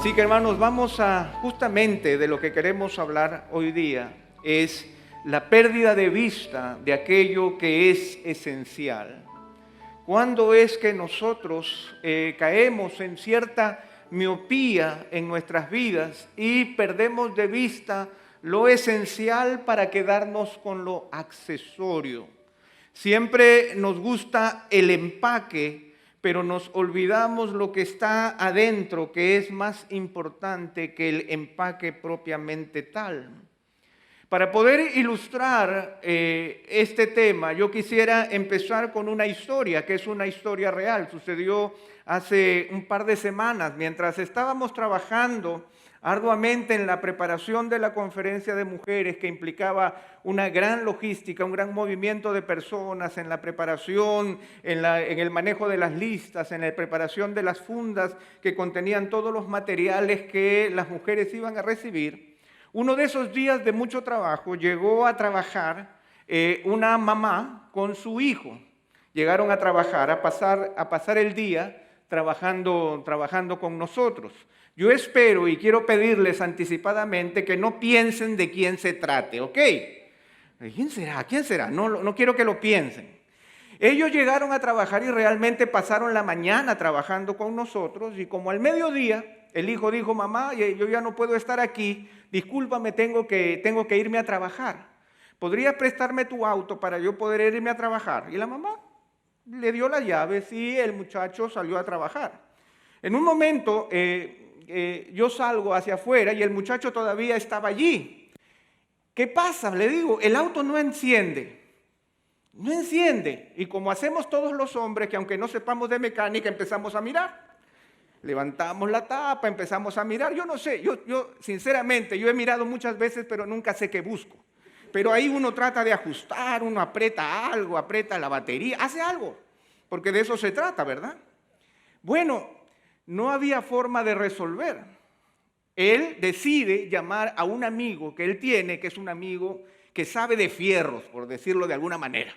Así que hermanos, vamos a justamente de lo que queremos hablar hoy día es la pérdida de vista de aquello que es esencial. ¿Cuándo es que nosotros caemos en cierta miopía en nuestras vidas y perdemos de vista lo esencial para quedarnos con lo accesorio? Siempre nos gusta el empaque, pero nos olvidamos lo que está adentro, que es más importante que el empaque propiamente tal. Para poder ilustrar este tema, yo quisiera empezar con una historia, que es una historia real. Sucedió hace un par de semanas, mientras estábamos trabajando arduamente en la preparación de la conferencia de mujeres, que implicaba una gran logística, un gran movimiento de personas en la preparación, en el manejo de las listas, en la preparación de las fundas que contenían todos los materiales que las mujeres iban a recibir. Uno de esos días de mucho trabajo llegó a trabajar una mamá con su hijo. Llegaron a trabajar, a pasar el día trabajando con nosotros. Yo espero y quiero pedirles anticipadamente que no piensen de quién se trate, ¿ok? ¿Quién será? ¿Quién será? No quiero que lo piensen. Ellos llegaron a trabajar y realmente pasaron la mañana trabajando con nosotros, y como al mediodía el hijo dijo: mamá, yo ya no puedo estar aquí, discúlpame, tengo que irme a trabajar. ¿Podrías prestarme tu auto para yo poder irme a trabajar? Y la mamá le dio las llaves y el muchacho salió a trabajar. En un momento yo salgo hacia afuera y el muchacho todavía estaba allí. ¿Qué pasa? Le digo, el auto no enciende. No enciende. Y como hacemos todos los hombres, que aunque no sepamos de mecánica, empezamos a mirar. Levantamos la tapa, empezamos a mirar. Yo no sé, yo sinceramente, yo he mirado muchas veces, pero nunca sé qué busco. Pero ahí uno trata de ajustar, uno aprieta algo, aprieta la batería, hace algo, porque de eso se trata, ¿verdad? Bueno, no había forma de resolver. Él decide llamar a un amigo que él tiene, que es un amigo que sabe de fierros, por decirlo de alguna manera.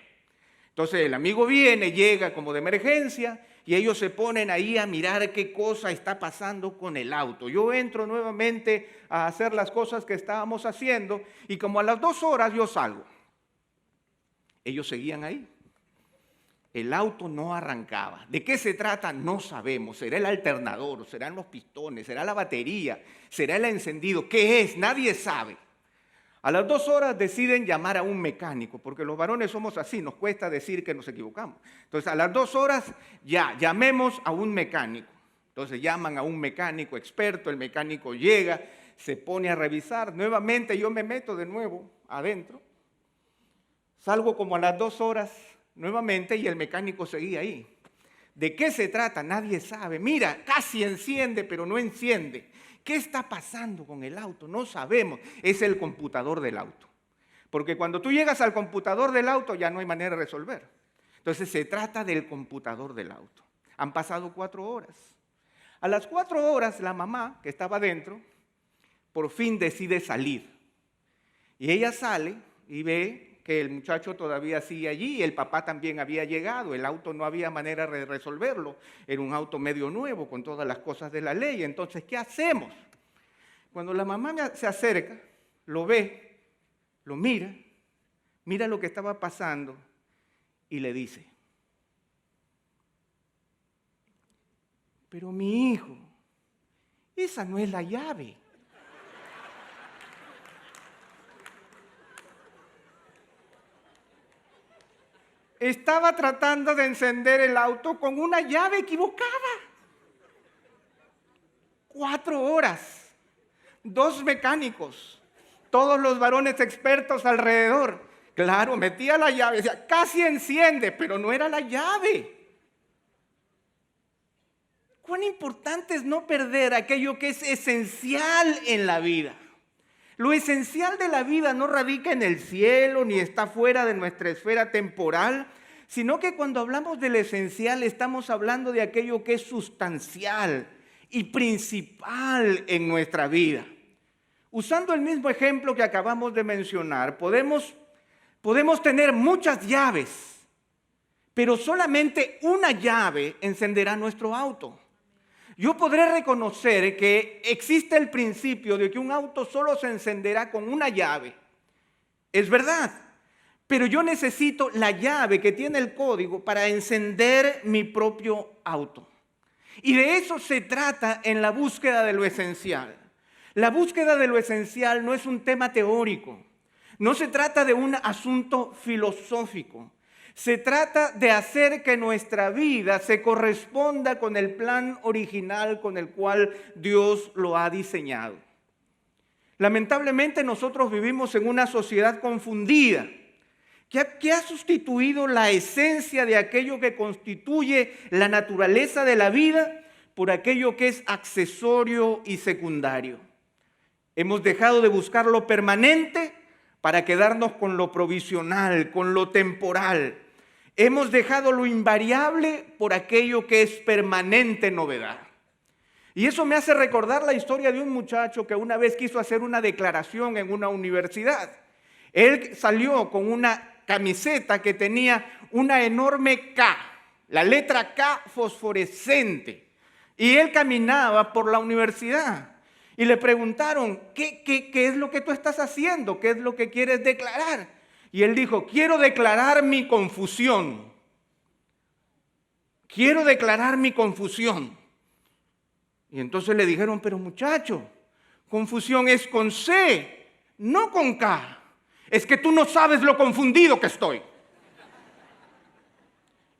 Entonces el amigo viene, llega como de emergencia, y ellos se ponen ahí a mirar qué cosa está pasando con el auto. Yo entro nuevamente a hacer las cosas que estábamos haciendo, y como a las 2 horas yo salgo. Ellos seguían ahí. El auto no arrancaba. ¿De qué se trata? No sabemos. ¿Será el alternador? ¿Serán los pistones? ¿Será la batería? ¿Será el encendido? ¿Qué es? Nadie sabe. A las 2 horas deciden llamar a un mecánico, porque los varones somos así, nos cuesta decir que nos equivocamos. Entonces, a las 2 horas llamemos a un mecánico. Entonces llaman a un mecánico experto, el mecánico llega, se pone a revisar. Nuevamente yo me meto de nuevo adentro. Salgo como a las 2 horas nuevamente y el mecánico seguía ahí. ¿De qué se trata? Nadie sabe. Mira, casi enciende, pero no enciende. ¿Qué está pasando con el auto? No sabemos. Es el computador del auto. Porque cuando tú llegas al computador del auto ya no hay manera de resolver. Entonces se trata del computador del auto. Han pasado 4 horas. A las 4 horas la mamá, que estaba adentro, por fin decide salir. Y ella sale y ve que el muchacho todavía sigue allí, el papá también había llegado, el auto no había manera de resolverlo, era un auto medio nuevo con todas las cosas de la ley. Entonces, ¿qué hacemos? Cuando la mamá se acerca, lo ve, lo mira lo que estaba pasando y le dice: pero mi hijo, esa no es la llave. Estaba tratando de encender el auto con una llave equivocada. 4 horas, 2 mecánicos, todos los varones expertos alrededor. Claro, metía la llave, decía, casi enciende, pero no era la llave. Cuán importante es no perder aquello que es esencial en la vida. Lo esencial de la vida no radica en el cielo ni está fuera de nuestra esfera temporal, sino que cuando hablamos del esencial estamos hablando de aquello que es sustancial y principal en nuestra vida. Usando el mismo ejemplo que acabamos de mencionar, podemos tener muchas llaves, pero solamente una llave encenderá nuestro auto. Yo podré reconocer que existe el principio de que un auto solo se encenderá con una llave. Es verdad, pero yo necesito la llave que tiene el código para encender mi propio auto. Y de eso se trata en la búsqueda de lo esencial. La búsqueda de lo esencial no es un tema teórico, no se trata de un asunto filosófico. Se trata de hacer que nuestra vida se corresponda con el plan original con el cual Dios lo ha diseñado. Lamentablemente nosotros vivimos en una sociedad confundida que ha sustituido la esencia de aquello que constituye la naturaleza de la vida por aquello que es accesorio y secundario. Hemos dejado de buscar lo permanente para quedarnos con lo provisional, con lo temporal. Hemos dejado lo invariable por aquello que es permanente novedad. Y eso me hace recordar la historia de un muchacho que una vez quiso hacer una declaración en una universidad. Él salió con una camiseta que tenía una enorme K, la letra K fosforescente. Y él caminaba por la universidad. Y le preguntaron, ¿qué es lo que tú estás haciendo? ¿Qué es lo que quieres declarar? Y él dijo, quiero declarar mi confusión. Quiero declarar mi confusión. Y entonces le dijeron, pero muchacho, confusión es con C, no con K. Es que tú no sabes lo confundido que estoy.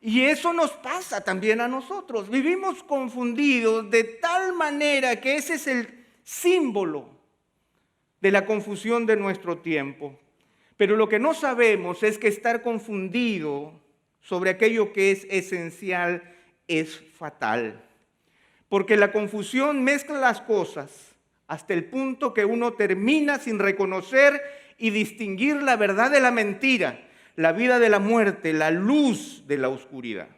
Y eso nos pasa también a nosotros. Vivimos confundidos de tal manera que ese es el símbolo de la confusión de nuestro tiempo. Pero lo que no sabemos es que estar confundido sobre aquello que es esencial es fatal. Porque la confusión mezcla las cosas hasta el punto que uno termina sin reconocer y distinguir la verdad de la mentira, la vida de la muerte, la luz de la oscuridad.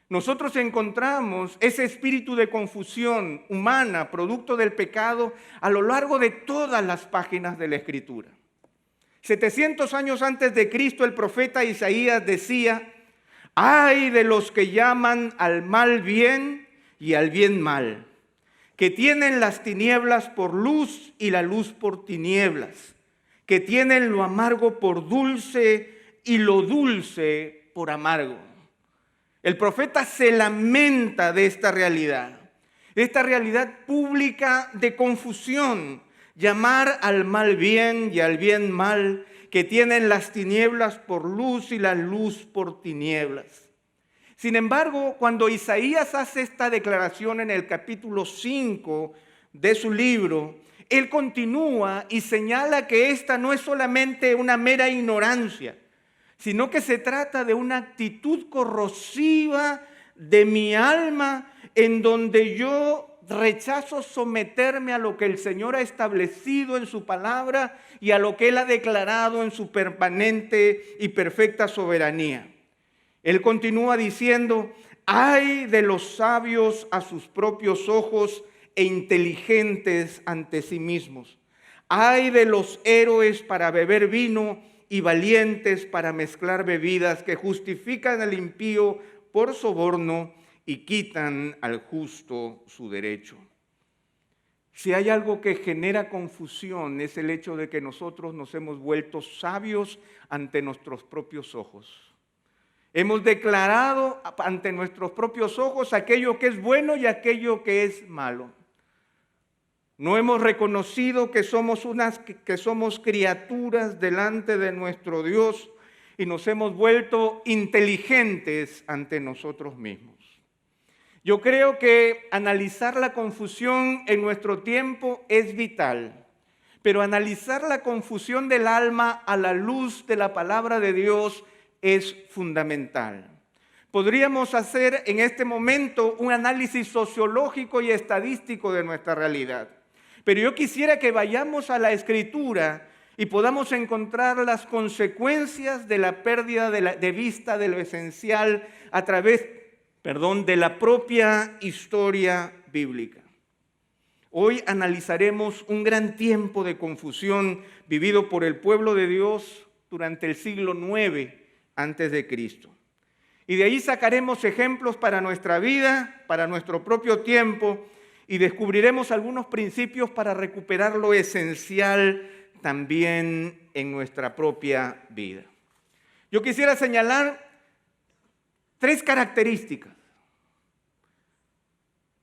Nosotros encontramos ese espíritu de confusión humana, producto del pecado, a lo largo de todas las páginas de la Escritura. 700 años antes de Cristo, el profeta Isaías decía, ay de los que llaman al mal bien y al bien mal, que tienen las tinieblas por luz y la luz por tinieblas, que tienen lo amargo por dulce y lo dulce por amargo. El profeta se lamenta de esta realidad pública de confusión, llamar al mal bien y al bien mal, que tienen las tinieblas por luz y la luz por tinieblas. Sin embargo, cuando Isaías hace esta declaración en el capítulo 5 de su libro, él continúa y señala que esta no es solamente una mera ignorancia, sino que se trata de una actitud corrosiva de mi alma en donde yo rechazo someterme a lo que el Señor ha establecido en su palabra y a lo que Él ha declarado en su permanente y perfecta soberanía. Él continúa diciendo, ay de los sabios a sus propios ojos e inteligentes ante sí mismos. Ay de los héroes para beber vino y valientes para mezclar bebidas, que justifican al impío por soborno y quitan al justo su derecho. Si hay algo que genera confusión es el hecho de que nosotros nos hemos vuelto sabios ante nuestros propios ojos. Hemos declarado ante nuestros propios ojos aquello que es bueno y aquello que es malo. No hemos reconocido que somos criaturas delante de nuestro Dios y nos hemos vuelto inteligentes ante nosotros mismos. Yo creo que analizar la confusión en nuestro tiempo es vital, pero analizar la confusión del alma a la luz de la palabra de Dios es fundamental. Podríamos hacer en este momento un análisis sociológico y estadístico de nuestra realidad, pero yo quisiera que vayamos a la Escritura y podamos encontrar las consecuencias de la pérdida de vista de lo esencial a través de la propia historia bíblica. Hoy analizaremos un gran tiempo de confusión vivido por el pueblo de Dios durante el siglo IX antes de Cristo. Y de ahí sacaremos ejemplos para nuestra vida, para nuestro propio tiempo, y descubriremos algunos principios para recuperar lo esencial también en nuestra propia vida. Yo quisiera señalar 3 características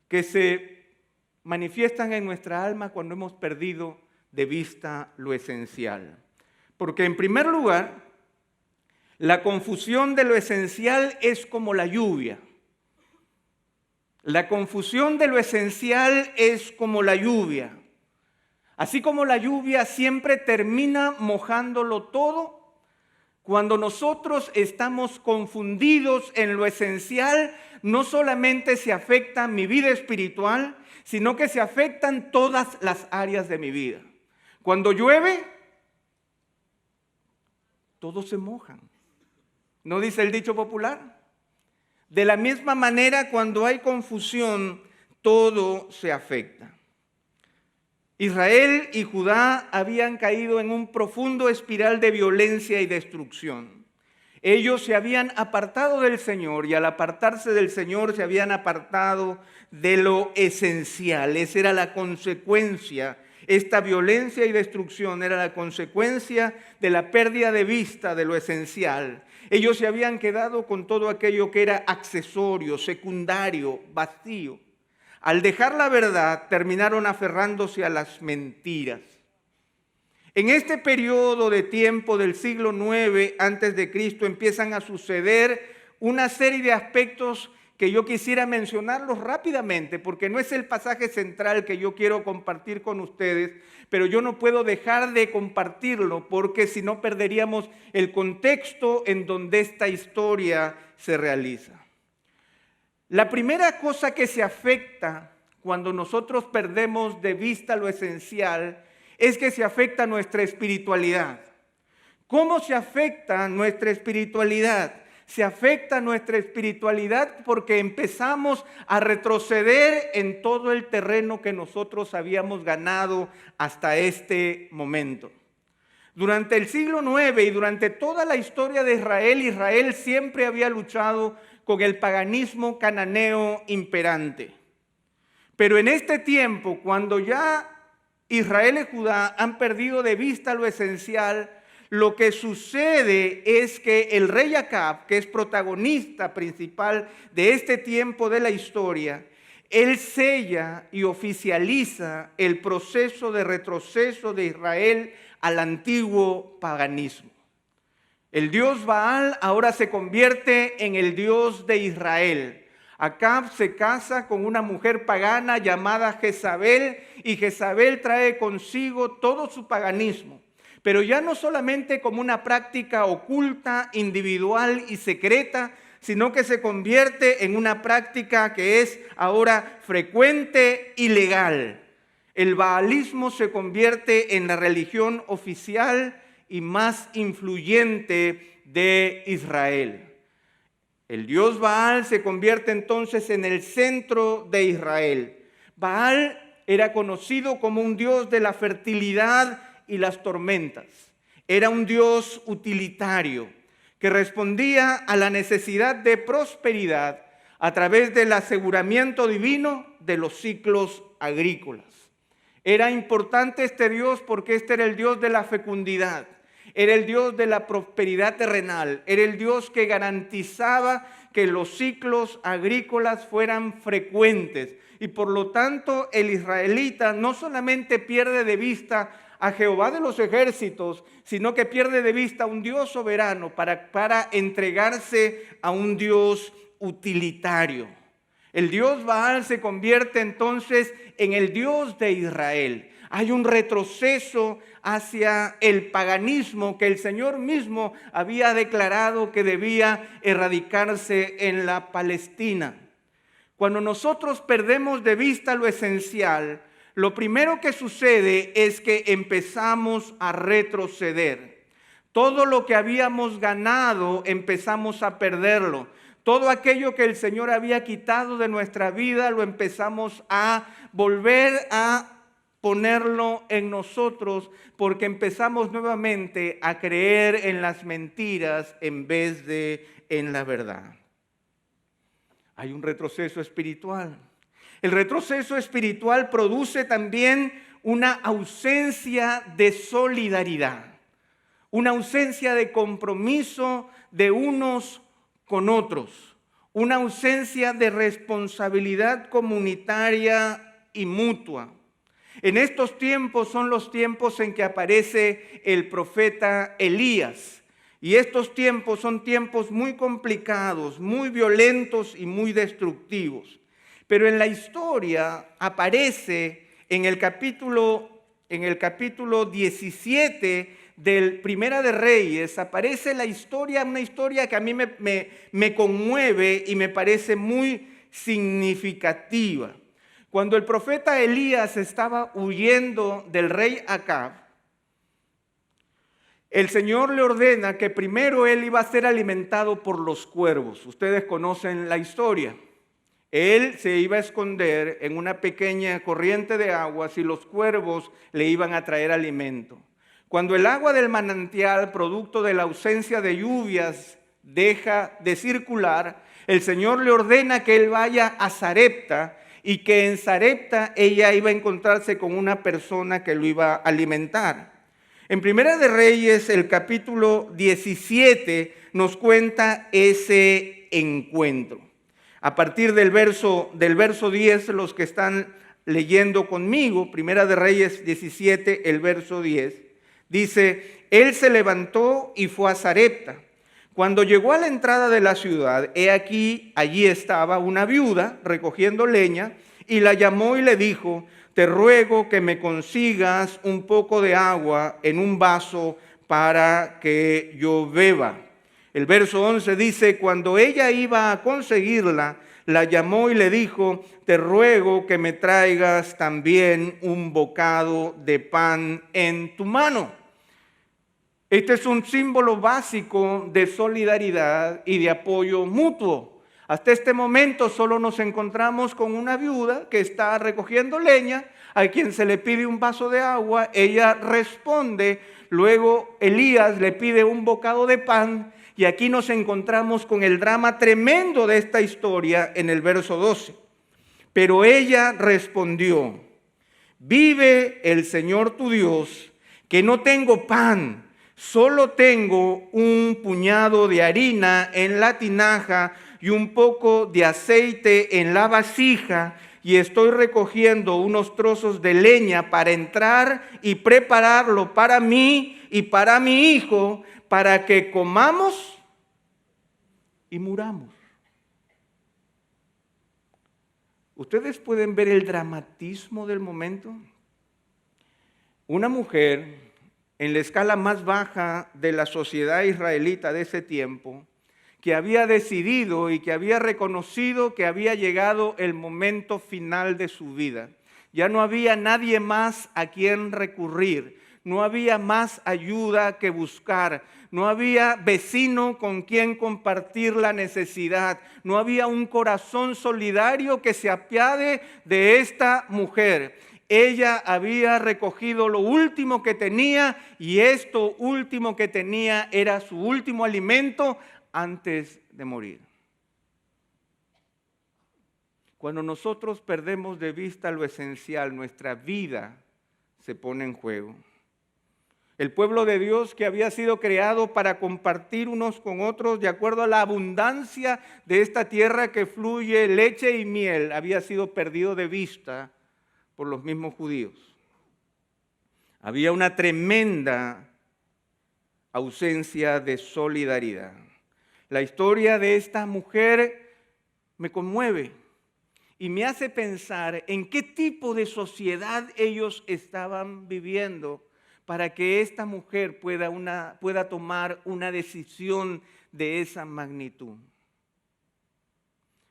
que se manifiestan en nuestra alma cuando hemos perdido de vista lo esencial. Porque en primer lugar, la confusión de lo esencial es como la lluvia. La confusión de lo esencial es como la lluvia. Así como la lluvia siempre termina mojándolo todo, cuando nosotros estamos confundidos en lo esencial, no solamente se afecta mi vida espiritual, sino que se afectan todas las áreas de mi vida. Cuando llueve, todos se mojan. ¿No dice el dicho popular? De la misma manera, cuando hay confusión, todo se afecta. Israel y Judá habían caído en un profundo espiral de violencia y destrucción. Ellos se habían apartado del Señor y al apartarse del Señor se habían apartado de lo esencial. Esa era la consecuencia. Esta violencia y destrucción era la consecuencia de la pérdida de vista de lo esencial. Ellos se habían quedado con todo aquello que era accesorio, secundario, vacío. Al dejar la verdad, terminaron aferrándose a las mentiras. En este periodo de tiempo del siglo IX a.C. empiezan a suceder una serie de aspectos que yo quisiera mencionarlos rápidamente, porque no es el pasaje central que yo quiero compartir con ustedes, pero yo no puedo dejar de compartirlo, porque si no perderíamos el contexto en donde esta historia se realiza. La primera cosa que se afecta cuando nosotros perdemos de vista lo esencial es que se afecta nuestra espiritualidad. ¿Cómo se afecta nuestra espiritualidad? Se afecta nuestra espiritualidad porque empezamos a retroceder en todo el terreno que nosotros habíamos ganado hasta este momento. Durante el siglo IX y durante toda la historia de Israel, Israel siempre había luchado con el paganismo cananeo imperante. Pero en este tiempo, cuando ya Israel y Judá han perdido de vista lo esencial, lo que sucede es que el rey Acab, que es protagonista principal de este tiempo de la historia, él sella y oficializa el proceso de retroceso de Israel al antiguo paganismo. El dios Baal ahora se convierte en el dios de Israel. Acab se casa con una mujer pagana llamada Jezabel y Jezabel trae consigo todo su paganismo, pero ya no solamente como una práctica oculta, individual y secreta, sino que se convierte en una práctica que es ahora frecuente y legal. El baalismo se convierte en la religión oficial y más influyente de Israel. El dios Baal se convierte entonces en el centro de Israel. Baal era conocido como un dios de la fertilidad y las tormentas. Era un dios utilitario que respondía a la necesidad de prosperidad a través del aseguramiento divino de los ciclos agrícolas. Era importante este dios porque este era el dios de la fecundidad. Era el Dios de la prosperidad terrenal, era el Dios que garantizaba que los ciclos agrícolas fueran frecuentes. Y por lo tanto el israelita no solamente pierde de vista a Jehová de los ejércitos, sino que pierde de vista a un Dios soberano para entregarse a un Dios utilitario. El Dios Baal se convierte entonces en el Dios de Israel. Hay un retroceso hacia el paganismo que el Señor mismo había declarado que debía erradicarse en la Palestina. Cuando nosotros perdemos de vista lo esencial, lo primero que sucede es que empezamos a retroceder. Todo lo que habíamos ganado empezamos a perderlo. Todo aquello que el Señor había quitado de nuestra vida lo empezamos a volver a ponerlo en nosotros porque empezamos nuevamente a creer en las mentiras en vez de en la verdad. hay un retroceso espiritual. El retroceso espiritual produce también una ausencia de solidaridad, una ausencia de compromiso de unos con otros, una ausencia de responsabilidad comunitaria y mutua. En estos tiempos son los tiempos en que aparece el profeta Elías. Y estos tiempos son tiempos muy complicados, muy violentos y muy destructivos. Pero en la historia aparece en el capítulo 17 del Primera de Reyes, aparece la historia, una historia que a mí me conmueve y me parece muy significativa. Cuando el profeta Elías estaba huyendo del rey Acab, el Señor le ordena que primero él iba a ser alimentado por los cuervos. Ustedes conocen la historia. Él se iba a esconder en una pequeña corriente de aguas y los cuervos le iban a traer alimento. Cuando el agua del manantial, producto de la ausencia de lluvias, deja de circular, el Señor le ordena que él vaya a Sarepta y que en Sarepta ella iba a encontrarse con una persona que lo iba a alimentar. En Primera de Reyes, el capítulo 17 nos cuenta ese encuentro. A partir del verso 10, los que están leyendo conmigo, Primera de Reyes 17, el verso 10, dice, él se levantó y fue a Sarepta. Cuando llegó a la entrada de la ciudad, he aquí, allí estaba una viuda recogiendo leña, y la llamó y le dijo, te ruego que me consigas un poco de agua en un vaso para que yo beba. El verso 11 dice, cuando ella iba a conseguirla, la llamó y le dijo, te ruego que me traigas también un bocado de pan en tu mano. Este es un símbolo básico de solidaridad y de apoyo mutuo. Hasta este momento solo nos encontramos con una viuda que está recogiendo leña, a quien se le pide un vaso de agua, ella responde, luego Elías le pide un bocado de pan, y aquí nos encontramos con el drama tremendo de esta historia en el verso 12. Pero ella respondió, vive el Señor tu Dios, que no tengo pan, solo tengo un puñado de harina en la tinaja y un poco de aceite en la vasija, y estoy recogiendo unos trozos de leña para entrar y prepararlo para mí y para mi hijo, para que comamos y muramos. Ustedes pueden ver el dramatismo del momento. Una mujer en la escala más baja de la sociedad israelita de ese tiempo, que había decidido y que había reconocido que había llegado el momento final de su vida. Ya no había nadie más a quien recurrir, no había más ayuda que buscar, no había vecino con quien compartir la necesidad, no había un corazón solidario que se apiade de esta mujer. Ella había recogido lo último que tenía y esto último que tenía era su último alimento antes de morir. Cuando nosotros perdemos de vista lo esencial, nuestra vida se pone en juego. El pueblo de Dios, que había sido creado para compartir unos con otros de acuerdo a la abundancia de esta tierra que fluye leche y miel, había sido perdido de vista por los mismos judíos. Había una tremenda ausencia de solidaridad. La historia de esta mujer me conmueve y me hace pensar en qué tipo de sociedad ellos estaban viviendo para que esta mujer pueda tomar una decisión de esa magnitud.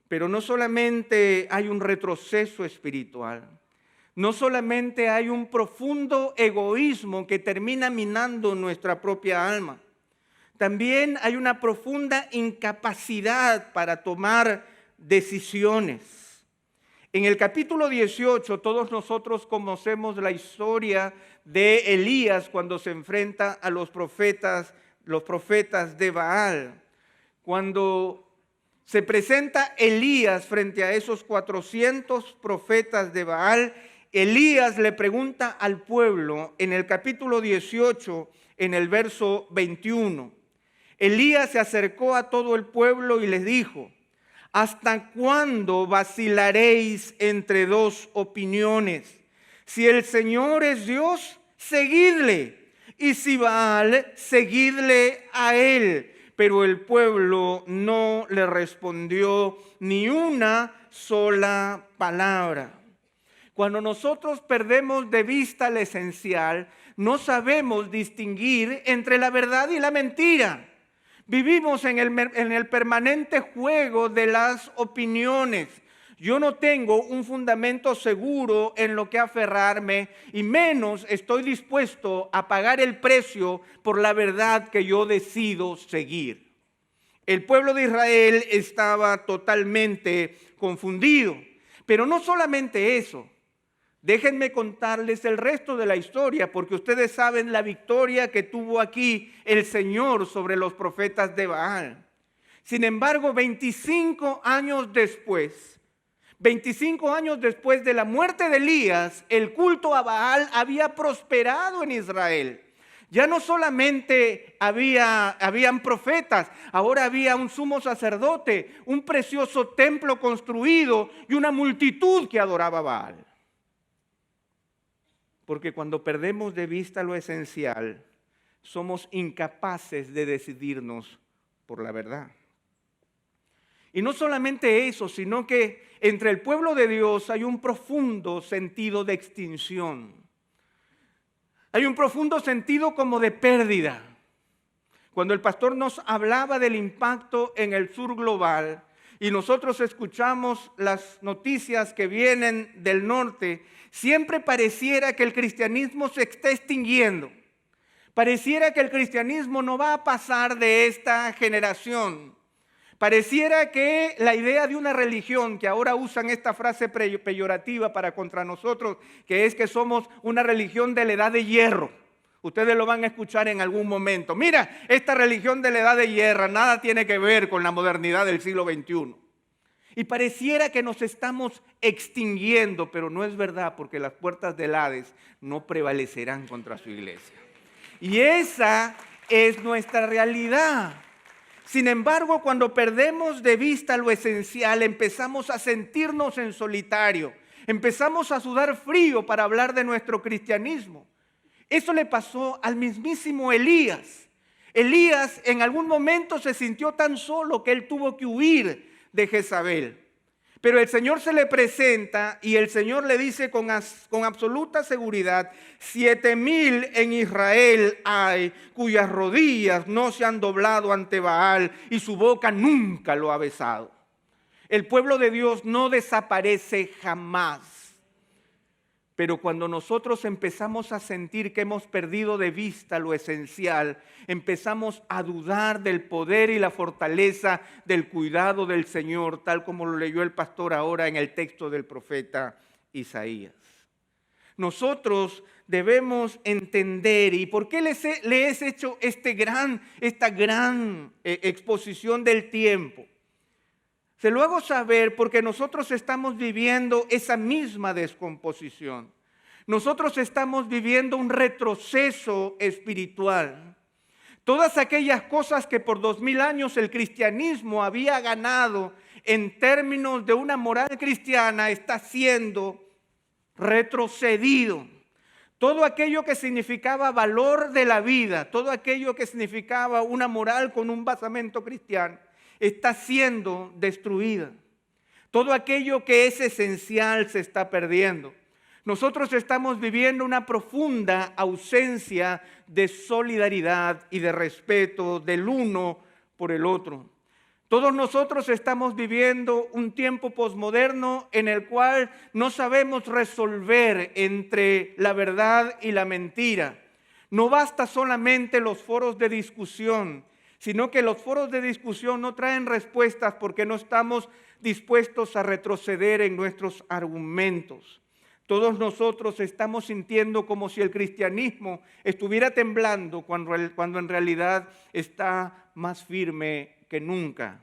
Pero no solamente hay un retroceso espiritual, no solamente hay un profundo egoísmo que termina minando nuestra propia alma, también hay una profunda incapacidad para tomar decisiones. En el capítulo 18, todos nosotros conocemos la historia de Elías cuando se enfrenta a los profetas de Baal. Cuando se presenta Elías frente a esos 400 profetas de Baal. Elías le pregunta al pueblo en el capítulo 18, en el verso 21. Elías se acercó a todo el pueblo y les dijo: ¿hasta cuándo vacilaréis entre dos opiniones? Si el Señor es Dios, seguidle, y si Baal, seguidle a él. Pero el pueblo no le respondió ni una sola palabra. Cuando nosotros perdemos de vista lo esencial, no sabemos distinguir entre la verdad y la mentira. Vivimos en el permanente juego de las opiniones. Yo no tengo un fundamento seguro en lo que aferrarme, y menos estoy dispuesto a pagar el precio por la verdad que yo decido seguir. El pueblo de Israel estaba totalmente confundido. Pero no solamente eso. Déjenme contarles el resto de la historia, porque ustedes saben la victoria que tuvo aquí el Señor sobre los profetas de Baal. Sin embargo, 25 años después de la muerte de Elías, el culto a Baal había prosperado en Israel. Ya no solamente habían profetas, ahora había un sumo sacerdote, un precioso templo construido y una multitud que adoraba a Baal. Porque cuando perdemos de vista lo esencial, somos incapaces de decidirnos por la verdad. Y no solamente eso, sino que entre el pueblo de Dios hay un profundo sentido de extinción. Hay un profundo sentido como de pérdida. Cuando el pastor nos hablaba del impacto en el sur global y nosotros escuchamos las noticias que vienen del norte, siempre pareciera que el cristianismo se está extinguiendo. Pareciera que el cristianismo no va a pasar de esta generación. Pareciera que la idea de una religión, que ahora usan esta frase peyorativa para contra nosotros, que es que somos una religión de la edad de hierro. Ustedes lo van a escuchar en algún momento. Mira, esta religión de la edad de hierro nada tiene que ver con la modernidad del siglo XXI. Y pareciera que nos estamos extinguiendo, pero no es verdad, porque las puertas del Hades no prevalecerán contra su iglesia. Y esa es nuestra realidad. Sin embargo, cuando perdemos de vista lo esencial, empezamos a sentirnos en solitario. Empezamos a sudar frío para hablar de nuestro cristianismo. Eso le pasó al mismísimo Elías. Elías en algún momento se sintió tan solo que él tuvo que huir de Jezabel. Pero el Señor se le presenta y el Señor le dice con absoluta seguridad: 7,000 en Israel hay cuyas rodillas no se han doblado ante Baal y su boca nunca lo ha besado. El pueblo de Dios no desaparece jamás. Pero cuando nosotros empezamos a sentir que hemos perdido de vista lo esencial, empezamos a dudar del poder y la fortaleza del cuidado del Señor, tal como lo leyó el pastor ahora en el texto del profeta Isaías. Nosotros debemos entender, ¿y por qué les he hecho esta gran exposición del tiempo? Se lo hago saber porque nosotros estamos viviendo esa misma descomposición. Nosotros estamos viviendo un retroceso espiritual. Todas aquellas cosas que por 2000 años el cristianismo había ganado en términos de una moral cristiana está siendo retrocedido. Todo aquello que significaba valor de la vida, todo aquello que significaba una moral con un basamento cristiano, está siendo destruida. Todo aquello que es esencial se está perdiendo. Nosotros estamos viviendo una profunda ausencia de solidaridad y de respeto del uno por el otro. Todos nosotros estamos viviendo un tiempo posmoderno en el cual no sabemos resolver entre la verdad y la mentira. No basta solamente los foros de discusión, sino que los foros de discusión no traen respuestas porque no estamos dispuestos a retroceder en nuestros argumentos. Todos nosotros estamos sintiendo como si el cristianismo estuviera temblando cuando en realidad está más firme que nunca.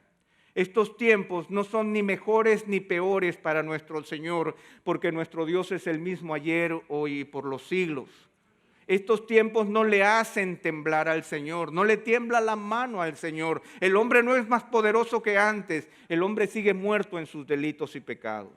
Estos tiempos no son ni mejores ni peores para nuestro Señor, porque nuestro Dios es el mismo ayer, hoy y por los siglos. Estos tiempos no le hacen temblar al Señor, no le tiembla la mano al Señor. El hombre no es más poderoso que antes, el hombre sigue muerto en sus delitos y pecados.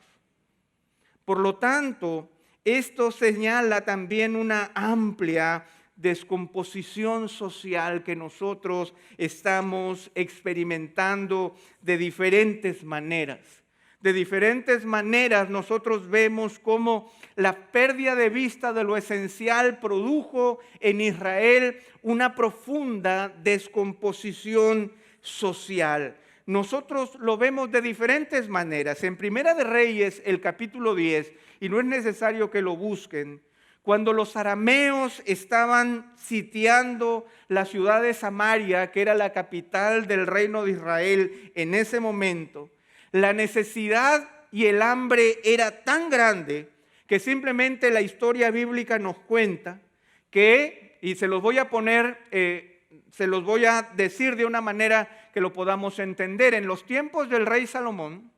Por lo tanto, esto señala también una amplia descomposición social que nosotros estamos experimentando de diferentes maneras. De diferentes maneras nosotros vemos cómo la pérdida de vista de lo esencial produjo en Israel una profunda descomposición social. Nosotros lo vemos de diferentes maneras. En Primera de Reyes, el capítulo 10, y no es necesario que lo busquen, cuando los arameos estaban sitiando la ciudad de Samaria, que era la capital del reino de Israel en ese momento, la necesidad y el hambre era tan grande que simplemente la historia bíblica nos cuenta que, y se los voy a poner, se los voy a decir de una manera que lo podamos entender. En los tiempos del rey Salomón,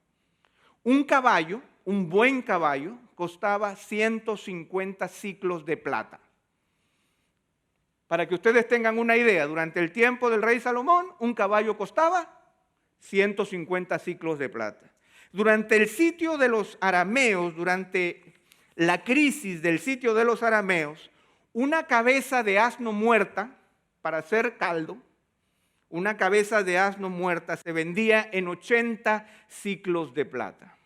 un caballo, un buen caballo, costaba 150 siclos de plata. Para que ustedes tengan una idea, durante el tiempo del rey Salomón, un caballo costaba 150 siclos de plata. Durante el sitio de los arameos, durante la crisis del sitio de los arameos, una cabeza de asno muerta, para hacer caldo, una cabeza de asno muerta se vendía en 80 siclos de plata.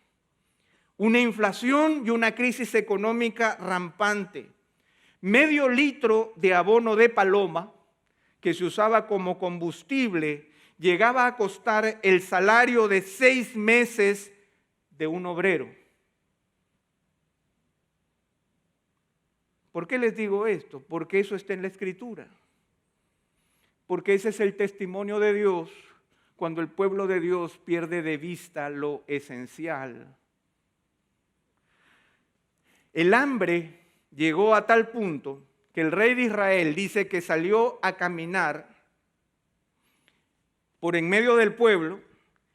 Una inflación y una crisis económica rampante. Medio litro de abono de paloma, que se usaba como combustible, llegaba a costar el salario de 6 meses de un obrero. ¿Por qué les digo esto? Porque eso está en la Escritura. Porque ese es el testimonio de Dios cuando el pueblo de Dios pierde de vista lo esencial. El hambre llegó a tal punto que el rey de Israel dice que salió a caminar por en medio del pueblo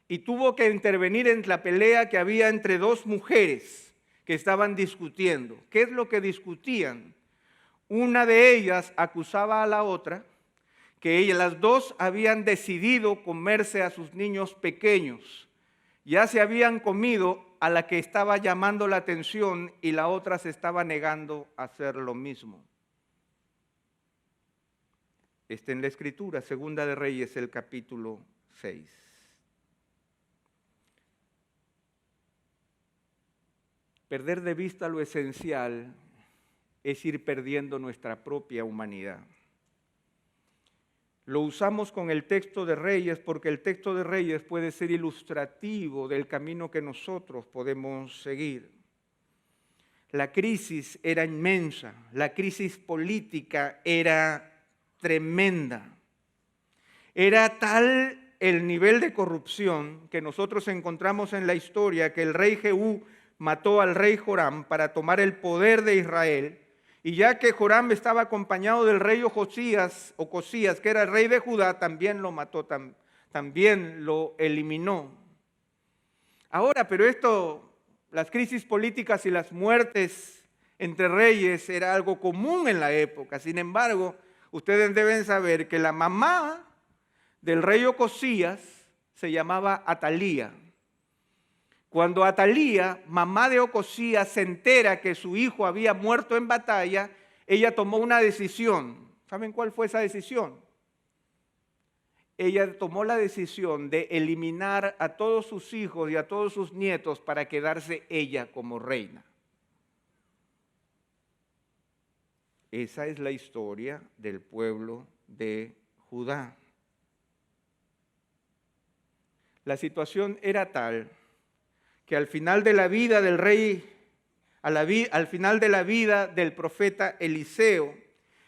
y tuvo que intervenir en la pelea que había entre dos mujeres que estaban discutiendo. ¿Qué es lo que discutían? Una de ellas acusaba a la otra que las dos habían decidido comerse a sus niños pequeños. Ya se habían comido a la que estaba llamando la atención y la otra se estaba negando a hacer lo mismo. Está en la Escritura, Segunda de Reyes, el capítulo 6. Perder de vista lo esencial es ir perdiendo nuestra propia humanidad. Lo usamos con el texto de Reyes porque el texto de Reyes puede ser ilustrativo del camino que nosotros podemos seguir. La crisis era inmensa, la crisis política era tremenda. Era tal el nivel de corrupción que nosotros encontramos en la historia que el rey Jehú mató al rey Joram para tomar el poder de Israel. Y ya que Joram estaba acompañado del rey Ocosías, que era el rey de Judá, también lo mató, también lo eliminó. Ahora, pero las crisis políticas y las muertes entre reyes era algo común en la época. Sin embargo, ustedes deben saber que la mamá del rey Ocosías se llamaba Atalía. Cuando Atalía, mamá de Ocosías, se entera que su hijo había muerto en batalla, ella tomó una decisión. ¿Saben cuál fue esa decisión? Ella tomó la decisión de eliminar a todos sus hijos y a todos sus nietos para quedarse ella como reina. Esa es la historia del pueblo de Judá. La situación era tal que al final de la vida del rey, al final de la vida del profeta Eliseo,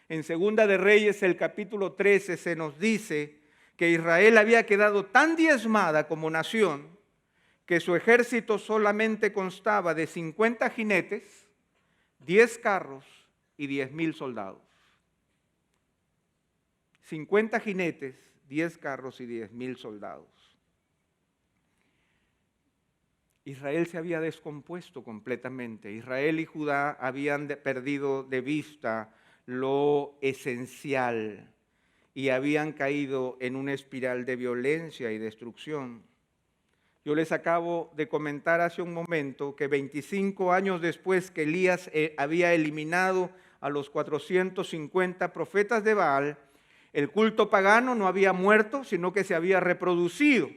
en Segunda de Reyes, el capítulo 13, se nos dice que Israel había quedado tan diezmada como nación que su ejército solamente constaba de 50 jinetes, 10 carros y 10,000 soldados. 50 jinetes, 10 carros y 10,000 soldados. Israel se había descompuesto completamente. Israel y Judá habían perdido de vista lo esencial y habían caído en una espiral de violencia y destrucción. Yo les acabo de comentar hace un momento que 25 años después que Elías había eliminado a los 450 profetas de Baal, el culto pagano no había muerto, sino que se había reproducido.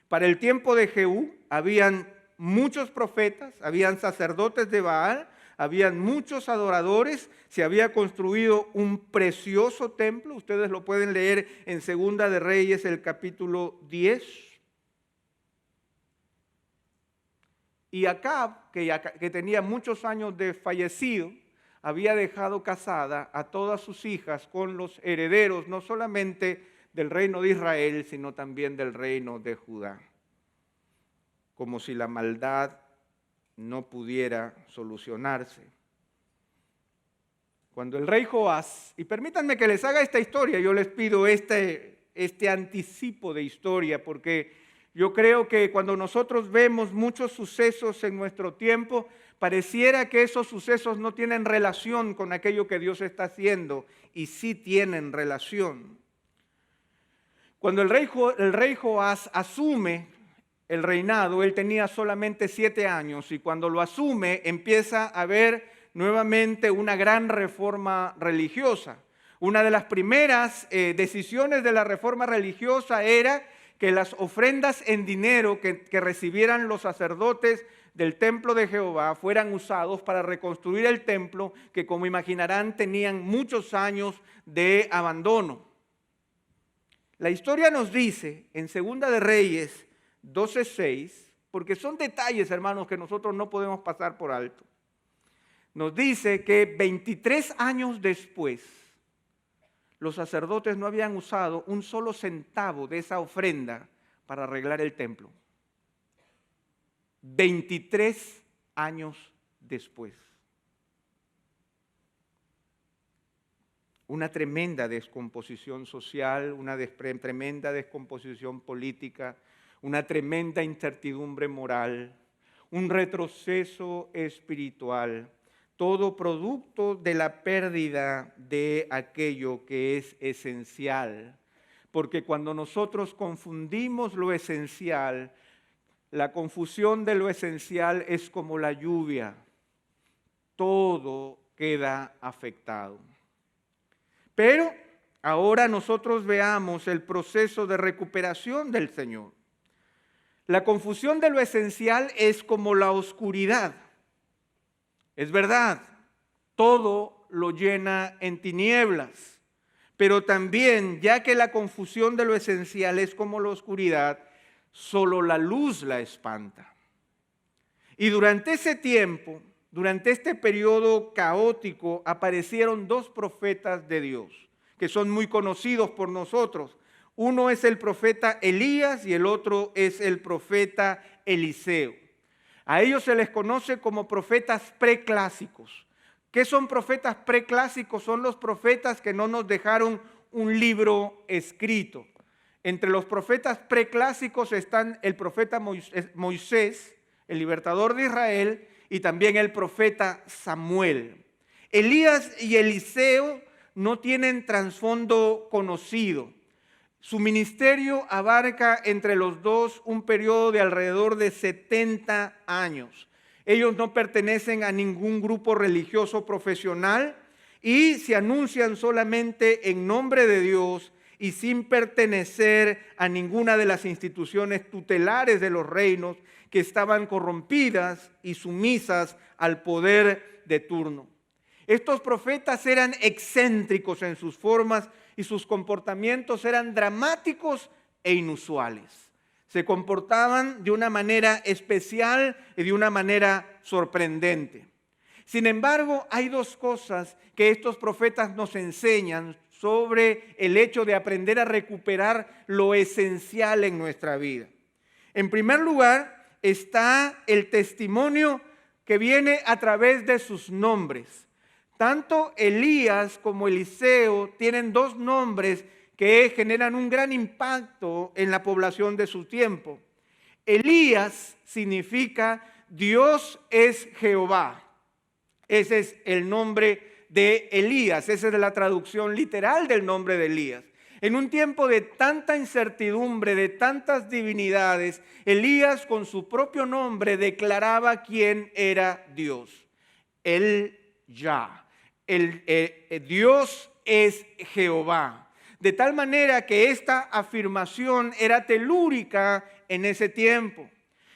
Para el tiempo de Jehú habían muchos profetas, habían sacerdotes de Baal, habían muchos adoradores, se había construido un precioso templo. Ustedes lo pueden leer en Segunda de Reyes, el capítulo 10. Y Acab, que tenía muchos años de fallecido, había dejado casada a todas sus hijas con los herederos, no solamente del reino de Israel, sino también del reino de Judá. Como si la maldad no pudiera solucionarse. Cuando el rey Joás, y permítanme que les haga esta historia, yo les pido este anticipo de historia, porque yo creo que cuando nosotros vemos muchos sucesos en nuestro tiempo, pareciera que esos sucesos no tienen relación con aquello que Dios está haciendo, y sí tienen relación. Cuando el rey Joás asume el reinado, él tenía solamente 7 años, y cuando lo asume empieza a haber nuevamente una gran reforma religiosa. Una de las primeras decisiones de la reforma religiosa era que las ofrendas en dinero que recibieran los sacerdotes del templo de Jehová fueran usados para reconstruir el templo, que como imaginarán tenían muchos años de abandono. La historia nos dice en Segunda de Reyes 12:6, porque son detalles, hermanos, que nosotros no podemos pasar por alto. Nos dice que 23 años después, los sacerdotes no habían usado un solo centavo de esa ofrenda para arreglar el templo. 23 años después. Una tremenda descomposición social, una tremenda descomposición política, una tremenda incertidumbre moral, un retroceso espiritual. Todo producto de la pérdida de aquello que es esencial. Porque cuando nosotros confundimos lo esencial, la confusión de lo esencial es como la lluvia. Todo queda afectado. Pero ahora nosotros veamos el proceso de recuperación del Señor. La confusión de lo esencial es como la oscuridad. Es verdad, todo lo llena en tinieblas, pero también, ya que la confusión de lo esencial es como la oscuridad, solo la luz la espanta. Y durante ese tiempo, durante este periodo caótico, aparecieron 2 profetas de Dios, que son muy conocidos por nosotros. Uno es el profeta Elías y el otro es el profeta Eliseo. A ellos se les conoce como profetas preclásicos. ¿Qué son profetas preclásicos? Son los profetas que no nos dejaron un libro escrito. Entre los profetas preclásicos están el profeta Moisés, el libertador de Israel, y también el profeta Samuel. Elías y Eliseo no tienen trasfondo conocido. Su ministerio abarca entre los dos un periodo de alrededor de 70 años. Ellos no pertenecen a ningún grupo religioso profesional y se anuncian solamente en nombre de Dios y sin pertenecer a ninguna de las instituciones tutelares de los reinos que estaban corrompidas y sumisas al poder de turno. Estos profetas eran excéntricos en sus formas y sus comportamientos eran dramáticos e inusuales. Se comportaban de una manera especial y de una manera sorprendente. Sin embargo, hay 2 cosas que estos profetas nos enseñan sobre el hecho de aprender a recuperar lo esencial en nuestra vida. En primer lugar, está el testimonio que viene a través de sus nombres. Tanto Elías como Eliseo tienen 2 nombres que generan un gran impacto en la población de su tiempo. Elías significa Dios es Jehová. Ese es el nombre de Elías, esa es la traducción literal del nombre de Elías. En un tiempo de tanta incertidumbre, de tantas divinidades, Elías con su propio nombre declaraba quién era Dios. El Ya. Dios es Jehová. De tal manera que esta afirmación era telúrica en ese tiempo.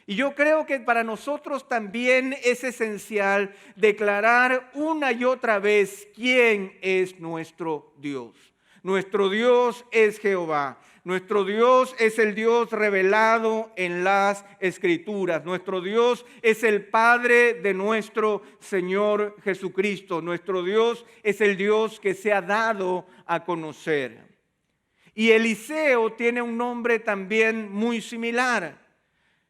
Y yo creo que para nosotros también es esencial declarar una y otra vez quién es nuestro Dios. Nuestro Dios es Jehová. Nuestro Dios es el Dios revelado en las Escrituras. Nuestro Dios es el Padre de nuestro Señor Jesucristo. Nuestro Dios es el Dios que se ha dado a conocer. Y Eliseo tiene un nombre también muy similar.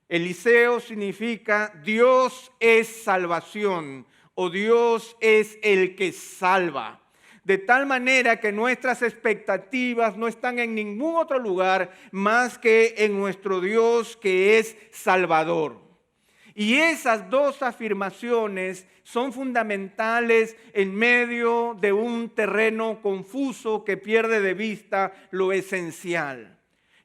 Eliseo significa Dios es salvación o Dios es el que salva. De tal manera que nuestras expectativas no están en ningún otro lugar más que en nuestro Dios que es Salvador. Y esas dos afirmaciones son fundamentales en medio de un terreno confuso que pierde de vista lo esencial.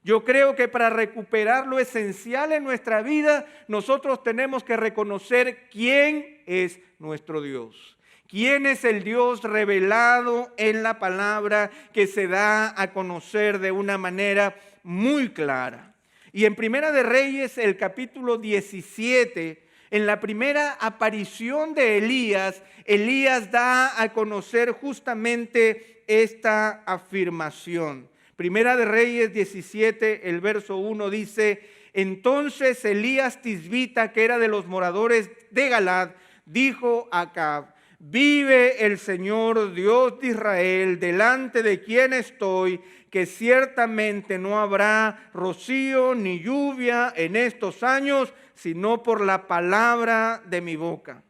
Yo creo que para recuperar lo esencial en nuestra vida, nosotros tenemos que reconocer quién es nuestro Dios. ¿Quién es el Dios revelado en la palabra que se da a conocer de una manera muy clara? Y en Primera de Reyes, el capítulo 17, en la primera aparición de Elías, Elías da a conocer justamente esta afirmación. Primera de Reyes 17, el verso 1 dice: entonces Elías Tisbita, que era de los moradores de Galad, dijo a Acab: vive el Señor Dios de Israel, delante de quien estoy, que ciertamente no habrá rocío ni lluvia en estos años, sino por la palabra de mi boca.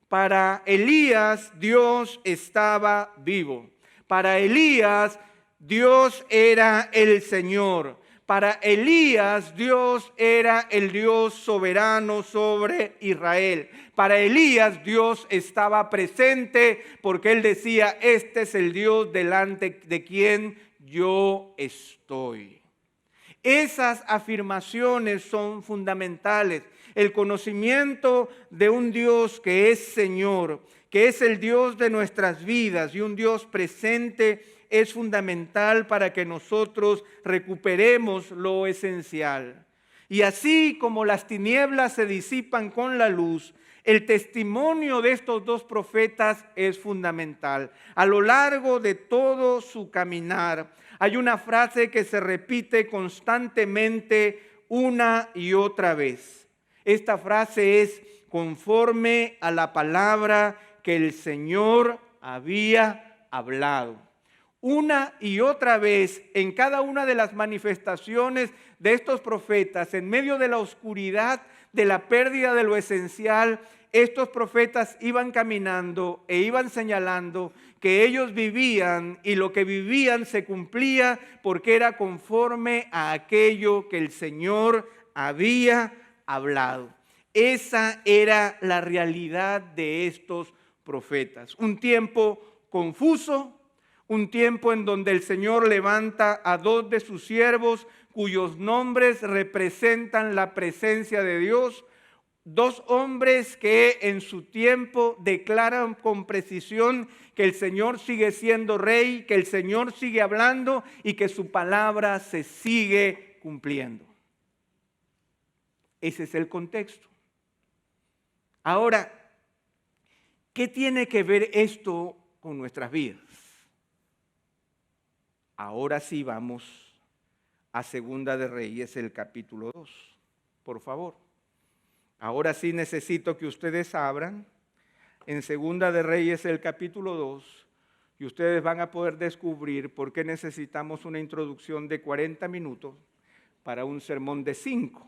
Para Elías, Dios estaba vivo. Para Elías, Dios era el Señor. Para Elías, Dios era el Dios soberano sobre Israel. Para Elías, Dios estaba presente porque él decía: este es el Dios delante de quien yo estoy. Esas afirmaciones son fundamentales. El conocimiento de un Dios que es Señor, que es el Dios de nuestras vidas y un Dios presente, es fundamental para que nosotros recuperemos lo esencial. Y así como las tinieblas se disipan con la luz, el testimonio de estos dos profetas es fundamental. A lo largo de todo su caminar, hay una frase que se repite constantemente una y otra vez. Esta frase es: conforme a la palabra que el Señor había hablado. Una y otra vez, en cada una de las manifestaciones de estos profetas, en medio de la oscuridad, de la pérdida de lo esencial, estos profetas iban caminando e iban señalando que ellos vivían y lo que vivían se cumplía porque era conforme a aquello que el Señor había hablado. Esa era la realidad de estos profetas. Un tiempo confuso, un tiempo en donde el Señor levanta a dos de sus siervos cuyos nombres representan la presencia de Dios. Dos hombres que en su tiempo declaran con precisión que el Señor sigue siendo rey, que el Señor sigue hablando y que su palabra se sigue cumpliendo. Ese es el contexto. Ahora, ¿qué tiene que ver esto con nuestras vidas? Ahora sí vamos a Segunda de Reyes, el capítulo 2, por favor. Ahora sí necesito que ustedes abran en Segunda de Reyes, el capítulo 2, y ustedes van a poder descubrir por qué necesitamos una introducción de 40 minutos para un sermón de 5.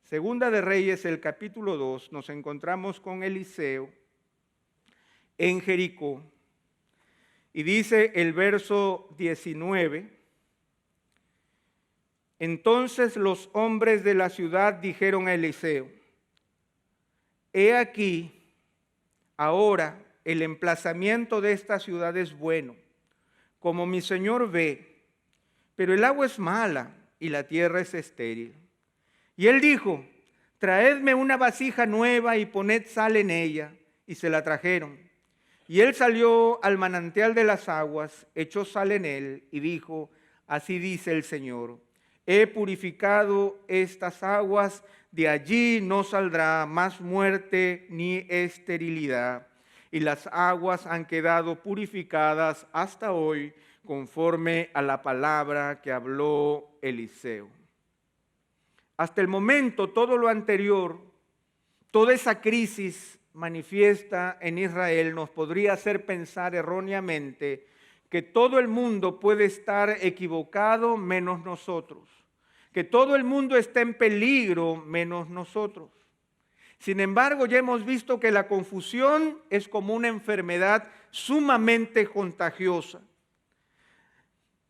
Segunda de Reyes, el capítulo 2, nos encontramos con Eliseo en Jericó. Y dice el verso 19: Entonces los hombres de la ciudad dijeron a Eliseo: he aquí, ahora el emplazamiento de esta ciudad es bueno, como mi señor ve, pero el agua es mala y la tierra es estéril. Y él dijo: traedme una vasija nueva y poned sal en ella. Y se la trajeron. Y él salió al manantial de las aguas, echó sal en él y dijo: así dice el Señor, he purificado estas aguas, de allí no saldrá más muerte ni esterilidad. Y las aguas han quedado purificadas hasta hoy, conforme a la palabra que habló Eliseo. Hasta el momento, todo lo anterior, toda esa crisis manifiesta en Israel nos podría hacer pensar erróneamente que todo el mundo puede estar equivocado menos nosotros, que todo el mundo está en peligro menos nosotros. Sin embargo, ya hemos visto que la confusión es como una enfermedad sumamente contagiosa,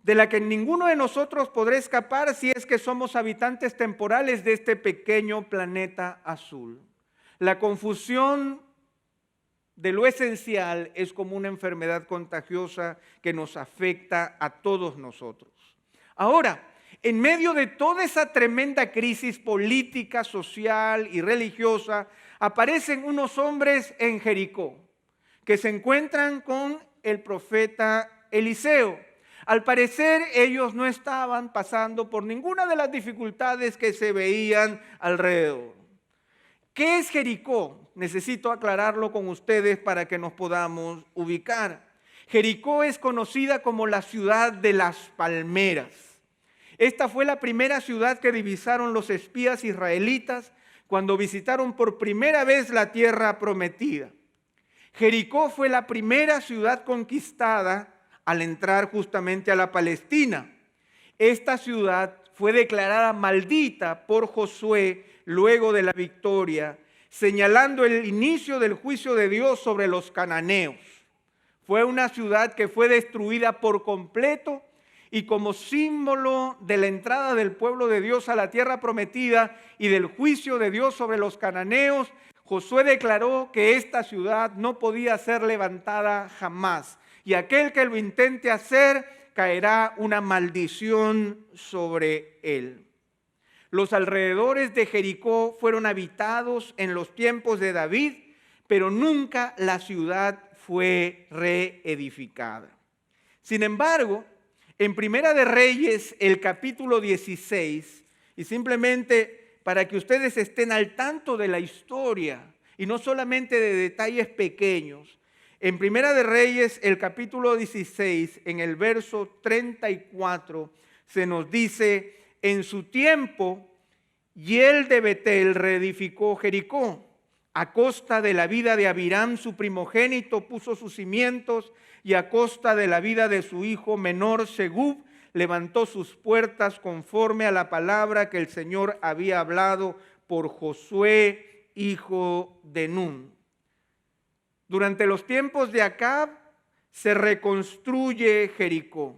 de la que ninguno de nosotros podrá escapar si es que somos habitantes temporales de este pequeño planeta azul. La confusión de lo esencial es como una enfermedad contagiosa que nos afecta a todos nosotros. Ahora, en medio de toda esa tremenda crisis política, social y religiosa, aparecen unos hombres en Jericó que se encuentran con el profeta Eliseo. Al parecer, ellos no estaban pasando por ninguna de las dificultades que se veían alrededor. ¿Qué es Jericó? Necesito aclararlo con ustedes para que nos podamos ubicar. Jericó es conocida como la ciudad de las palmeras. Esta fue la primera ciudad que divisaron los espías israelitas cuando visitaron por primera vez la tierra prometida. Jericó fue la primera ciudad conquistada al entrar justamente a la Palestina. Esta ciudad fue declarada maldita por Josué luego de la victoria, señalando el inicio del juicio de Dios sobre los cananeos. Fue una ciudad que fue destruida por completo y como símbolo de la entrada del pueblo de Dios a la tierra prometida y del juicio de Dios sobre los cananeos, Josué declaró que esta ciudad no podía ser levantada jamás. Y aquel que lo intente hacer, caerá una maldición sobre él. Los alrededores de Jericó fueron habitados en los tiempos de David, pero nunca la ciudad fue reedificada. Sin embargo, en Primera de Reyes, el capítulo 16, y simplemente para que ustedes estén al tanto de la historia, y no solamente de detalles pequeños, en Primera de Reyes, el capítulo 16, en el verso 34, se nos dice: en su tiempo, Hiel de Betel reedificó Jericó. A costa de la vida de Abiram, su primogénito, puso sus cimientos, y a costa de la vida de su hijo menor, Segub, levantó sus puertas conforme a la palabra que el Señor había hablado por Josué, hijo de Nun. Durante los tiempos de Acab se reconstruye Jericó.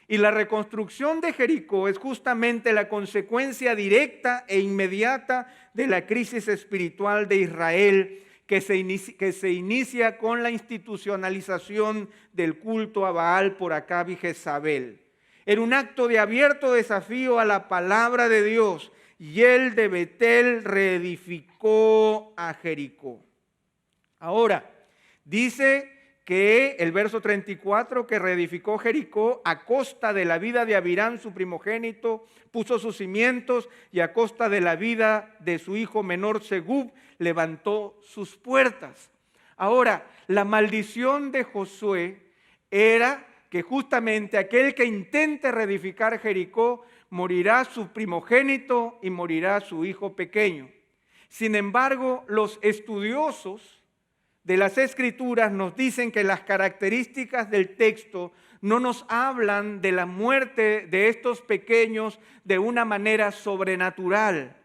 Y la reconstrucción de Jericó es justamente la consecuencia directa e inmediata de la crisis espiritual de Israel que se inicia con la institucionalización del culto a Baal por Acab y Jezabel. Era un acto de abierto desafío a la palabra de Dios. Y Hiel de Betel reedificó a Jericó. Ahora, dice que el verso 34, que reedificó Jericó a costa de la vida de Abiram, su primogénito, puso sus cimientos, y a costa de la vida de su hijo menor Segub, levantó sus puertas. Ahora, la maldición de Josué era que justamente aquel que intente reedificar Jericó, morirá su primogénito y morirá su hijo pequeño. Sin embargo, los estudiosos de las Escrituras nos dicen que las características del texto no nos hablan de la muerte de estos pequeños de una manera sobrenatural,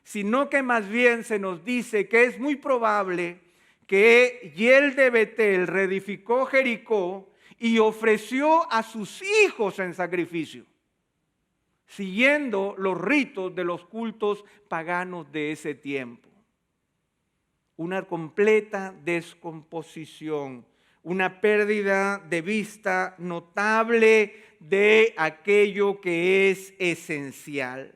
sino que más bien se nos dice que es muy probable que Hiel de Betel reedificó Jericó y ofreció a sus hijos en sacrificio. siguiendo los ritos de los cultos paganos de ese tiempo. Una completa descomposición, una pérdida de vista notable de aquello que es esencial.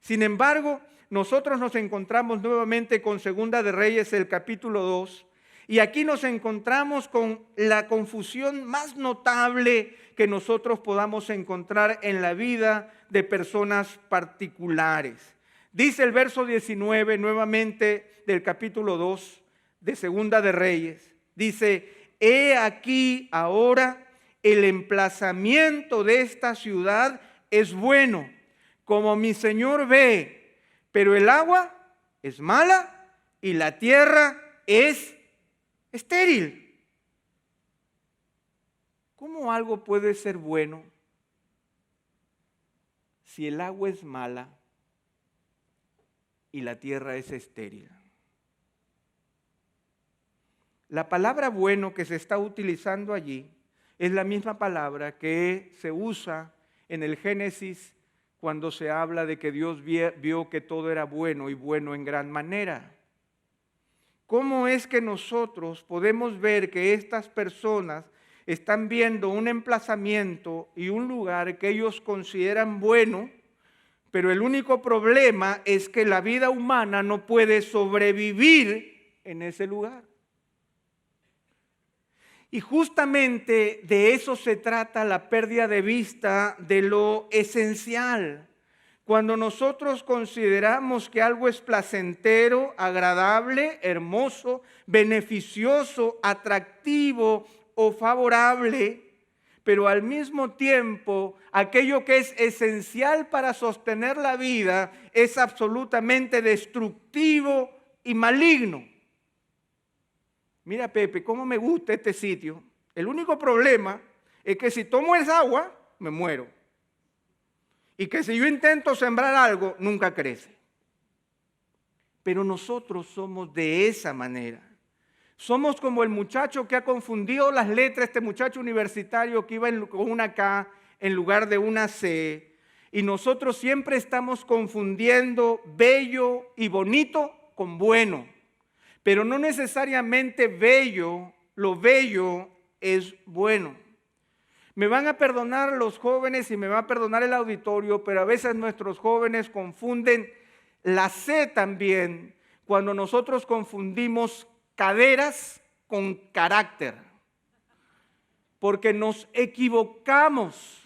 Sin embargo, nosotros nos encontramos nuevamente con Segunda de Reyes, el capítulo 2, y aquí nos encontramos con la confusión más notable que nosotros podamos encontrar en la vida de personas particulares. Dice el verso 19 nuevamente del capítulo 2 de Segunda de Reyes, dice: he aquí ahora el emplazamiento de esta ciudad es bueno, como mi señor ve, pero el agua es mala y la tierra es estéril. ¿Cómo algo puede ser bueno si el agua es mala y la tierra es estéril? La palabra bueno que se está utilizando allí es la misma palabra que se usa en el Génesis cuando se habla de que Dios vio que todo era bueno y bueno en gran manera. ¿Cómo es que nosotros podemos ver que estas personas están viendo un emplazamiento y un lugar que ellos consideran bueno, pero el único problema es que la vida humana no puede sobrevivir en ese lugar? Y justamente de eso se trata la pérdida de vista de lo esencial. Cuando nosotros consideramos que algo es placentero, agradable, hermoso, beneficioso, atractivo o favorable, pero al mismo tiempo aquello que es esencial para sostener la vida es absolutamente destructivo y maligno. Mira, Pepe, cómo me gusta este sitio. El único problema es que si tomo esa agua, me muero. Y que si yo intento sembrar algo, nunca crece. Pero nosotros somos de esa manera. Somos como el muchacho que ha confundido las letras, este muchacho universitario que iba con una K en lugar de una C. Y nosotros siempre estamos confundiendo bello y bonito con bueno. Pero no necesariamente lo bello es bueno. Me van a perdonar los jóvenes y me va a perdonar el auditorio, pero a veces nuestros jóvenes confunden la C también cuando nosotros confundimos caderas con carácter. Porque nos equivocamos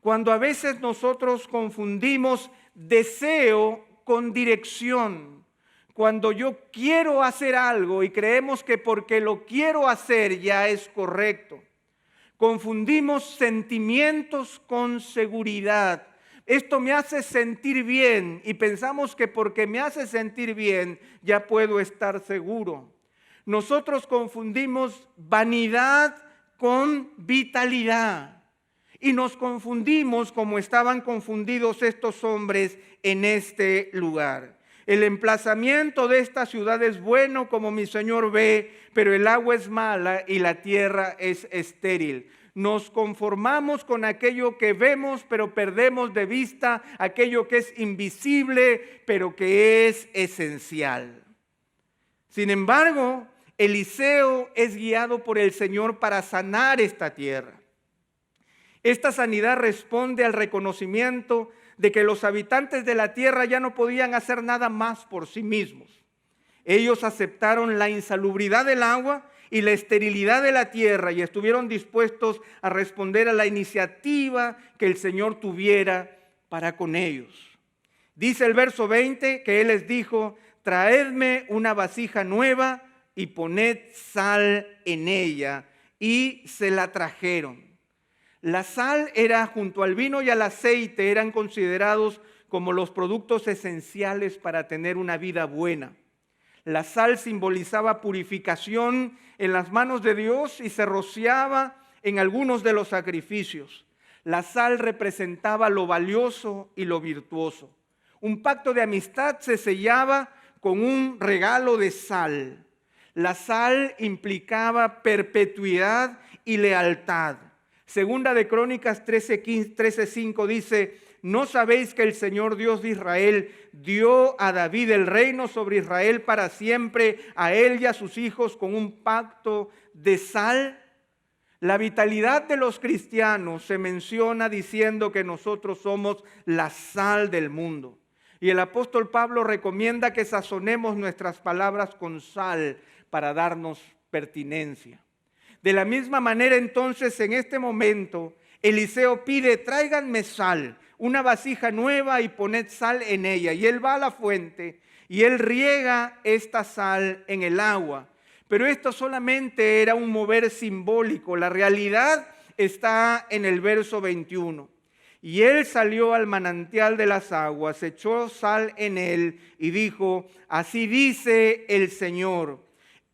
cuando a veces nosotros confundimos deseo con dirección. Cuando yo quiero hacer algo y creemos que porque lo quiero hacer ya es correcto. Confundimos sentimientos con seguridad. Esto me hace sentir bien y pensamos que porque me hace sentir bien ya puedo estar seguro. Nosotros confundimos vanidad con vitalidad y nos confundimos como estaban confundidos estos hombres en este lugar. El emplazamiento de esta ciudad es bueno como mi Señor ve, pero el agua es mala y la tierra es estéril. Nos conformamos con aquello que vemos, pero perdemos de vista aquello que es invisible, pero que es esencial. Sin embargo, Eliseo es guiado por el Señor para sanar esta tierra. Esta sanidad responde al reconocimiento de que los habitantes de la tierra ya no podían hacer nada más por sí mismos. Ellos aceptaron la insalubridad del agua y la esterilidad de la tierra y estuvieron dispuestos a responder a la iniciativa que el Señor tuviera para con ellos. Dice el verso 20 que Él les dijo: traedme una vasija nueva y poned sal en ella, y se la trajeron. La sal era, junto al vino y al aceite, eran considerados como los productos esenciales para tener una vida buena. La sal simbolizaba purificación en las manos de Dios y se rociaba en algunos de los sacrificios. La sal representaba lo valioso y lo virtuoso. Un pacto de amistad se sellaba con un regalo de sal. La sal implicaba perpetuidad y lealtad. Segunda de Crónicas 13:5 dice: ¿no sabéis que el Señor Dios de Israel dio a David el reino sobre Israel para siempre, a él y a sus hijos con un pacto de sal? La vitalidad de los cristianos se menciona diciendo que nosotros somos la sal del mundo. Y el apóstol Pablo recomienda que sazonemos nuestras palabras con sal para darnos pertinencia. De la misma manera, entonces, en este momento, Eliseo pide: tráiganme sal, una vasija nueva y poned sal en ella. Y él va a la fuente y él riega esta sal en el agua. Pero esto solamente era un mover simbólico. La realidad está en el verso 21. Y él salió al manantial de las aguas, echó sal en él y dijo: así dice el Señor,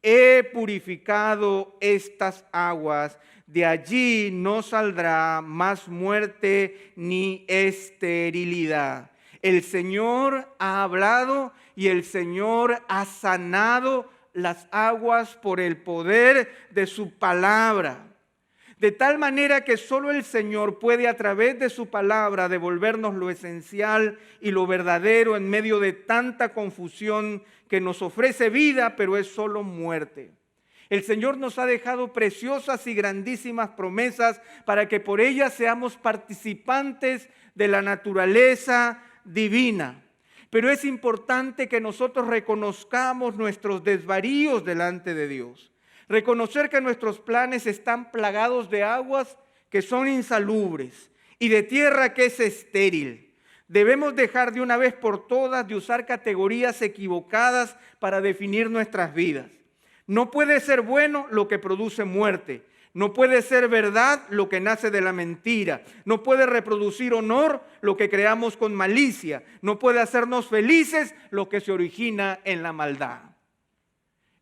he purificado estas aguas, de allí no saldrá más muerte ni esterilidad. El Señor ha hablado y el Señor ha sanado las aguas por el poder de su palabra. De tal manera que solo el Señor puede, a través de su palabra, devolvernos lo esencial y lo verdadero en medio de tanta confusión que nos ofrece vida, pero es solo muerte. El Señor nos ha dejado preciosas y grandísimas promesas para que por ellas seamos participantes de la naturaleza divina. Pero es importante que nosotros reconozcamos nuestros desvaríos delante de Dios. Reconocer que nuestros planes están plagados de aguas que son insalubres y de tierra que es estéril. Debemos dejar de una vez por todas de usar categorías equivocadas para definir nuestras vidas. No puede ser bueno lo que produce muerte. No puede ser verdad lo que nace de la mentira. No puede reproducir honor lo que creamos con malicia. No puede hacernos felices lo que se origina en la maldad.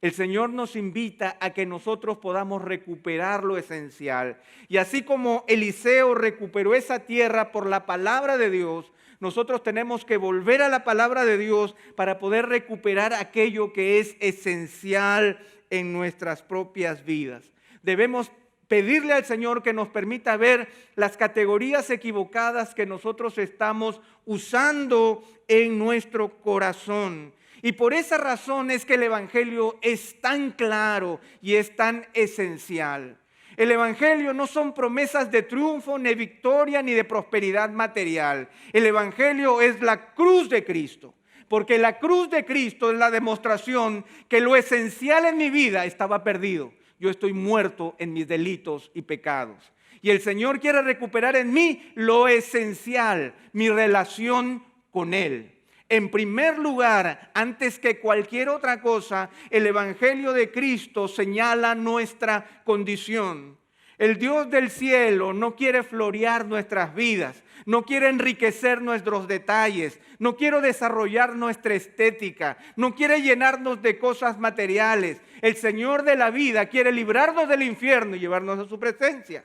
El Señor nos invita a que nosotros podamos recuperar lo esencial. Y así como Eliseo recuperó esa tierra por la palabra de Dios, nosotros tenemos que volver a la palabra de Dios para poder recuperar aquello que es esencial en nuestras propias vidas. Debemos pedirle al Señor que nos permita ver las categorías equivocadas que nosotros estamos usando en nuestro corazón. Y por esa razón es que el Evangelio es tan claro y es tan esencial. El Evangelio no son promesas de triunfo, ni victoria, ni de prosperidad material. El Evangelio es la cruz de Cristo. Porque la cruz de Cristo es la demostración que lo esencial en mi vida estaba perdido. Yo estoy muerto en mis delitos y pecados. Y el Señor quiere recuperar en mí lo esencial, mi relación con Él. En primer lugar, antes que cualquier otra cosa, el Evangelio de Cristo señala nuestra condición. El Dios del cielo no quiere florear nuestras vidas, no quiere enriquecer nuestros detalles, no quiere desarrollar nuestra estética, no quiere llenarnos de cosas materiales. El Señor de la vida quiere librarnos del infierno y llevarnos a su presencia.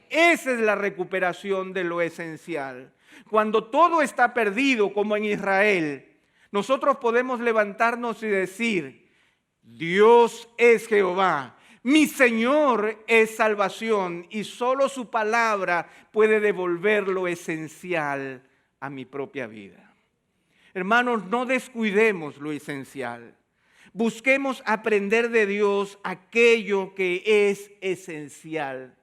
Esa es la recuperación de lo esencial. Cuando todo está perdido, como en Israel, nosotros podemos levantarnos y decir: Dios es Jehová, mi Señor es salvación, y solo su palabra puede devolver lo esencial a mi propia vida. Hermanos, no descuidemos lo esencial. Busquemos aprender de Dios aquello que es esencial.